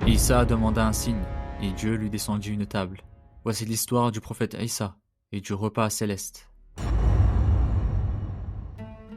Isa demanda un signe, et Dieu lui descendit une table. Voici l'histoire du prophète Isa et du repas céleste.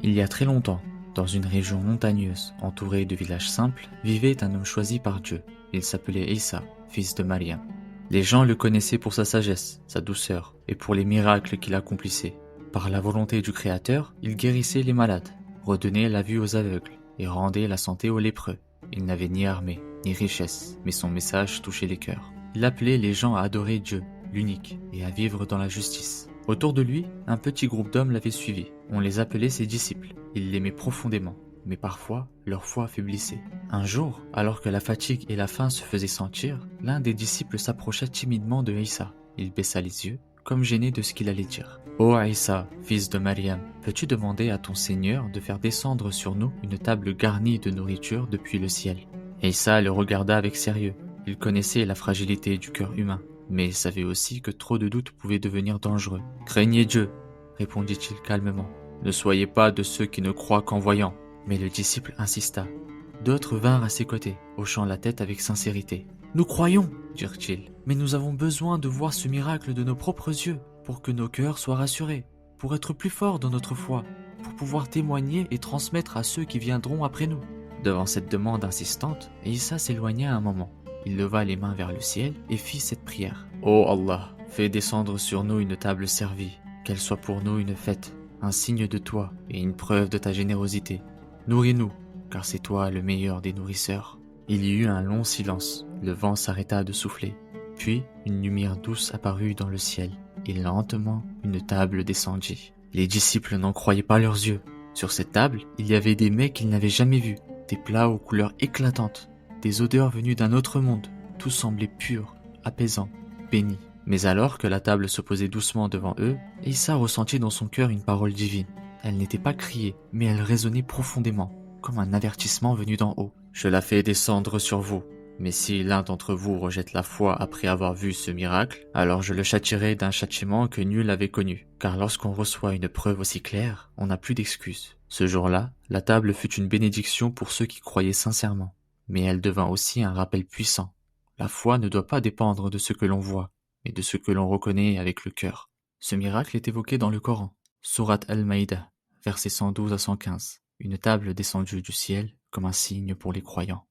Il y a très longtemps, dans une région montagneuse entourée de villages simples, vivait un homme choisi par Dieu. Il s'appelait Isa, fils de Mariam. Les gens le connaissaient pour sa sagesse, sa douceur et pour les miracles qu'il accomplissait. Par la volonté du Créateur, il guérissait les malades, redonnait la vue aux aveugles et rendait la santé aux lépreux. Il n'avait ni armée, ni richesse, mais son message touchait les cœurs. Il appelait les gens à adorer Dieu, l'unique, et à vivre dans la justice. Autour de lui, un petit groupe d'hommes l'avait suivi. On les appelait ses disciples. Ils l'aimaient profondément, mais parfois, leur foi affaiblissait. Un jour, alors que la fatigue et la faim se faisaient sentir, l'un des disciples s'approcha timidement de Isa. Il baissa les yeux, comme gêné de ce qu'il allait dire. « Ô Isa, fils de Mariam, peux-tu demander à ton Seigneur de faire descendre sur nous une table garnie de nourriture depuis le ciel ?» Isa le regarda avec sérieux. Il connaissait la fragilité du cœur humain, mais savait aussi que trop de doutes pouvaient devenir dangereux. « Craignez Dieu, répondit-il calmement. Ne soyez pas de ceux qui ne croient qu'en voyant. » Mais le disciple insista. D'autres vinrent à ses côtés, hochant la tête avec sincérité. « Nous croyons, dirent-ils, mais nous avons besoin de voir ce miracle de nos propres yeux, pour que nos cœurs soient rassurés, pour être plus forts dans notre foi, pour pouvoir témoigner et transmettre à ceux qui viendront après nous. » Devant cette demande insistante, Isa s'éloigna un moment. Il leva les mains vers le ciel et fit cette prière. « Ô Allah, fais descendre sur nous une table servie, qu'elle soit pour nous une fête, un signe de toi et une preuve de ta générosité. Nourris-nous, car c'est toi le meilleur des nourrisseurs. » Il y eut un long silence, le vent s'arrêta de souffler. Puis une lumière douce apparut dans le ciel, et lentement une table descendit. Les disciples n'en croyaient pas leurs yeux. Sur cette table, il y avait des mets qu'ils n'avaient jamais vus, des plats aux couleurs éclatantes, des odeurs venues d'un autre monde. Tout semblait pur, apaisant, béni. Mais alors que la table se posait doucement devant eux, Isa ressentit dans son cœur une parole divine. Elle n'était pas criée, mais elle résonnait profondément, comme un avertissement venu d'en haut. « Je la fais descendre sur vous. Mais si l'un d'entre vous rejette la foi après avoir vu ce miracle, alors je le châtierai d'un châtiment que nul n'avait connu. Car lorsqu'on reçoit une preuve aussi claire, on n'a plus d'excuses. » Ce jour-là, la table fut une bénédiction pour ceux qui croyaient sincèrement. Mais elle devint aussi un rappel puissant. La foi ne doit pas dépendre de ce que l'on voit, mais de ce que l'on reconnaît avec le cœur. Ce miracle est évoqué dans le Coran. Sourate Al-Maïda, versets 112 à 115. Une table descendue du ciel comme un signe pour les croyants.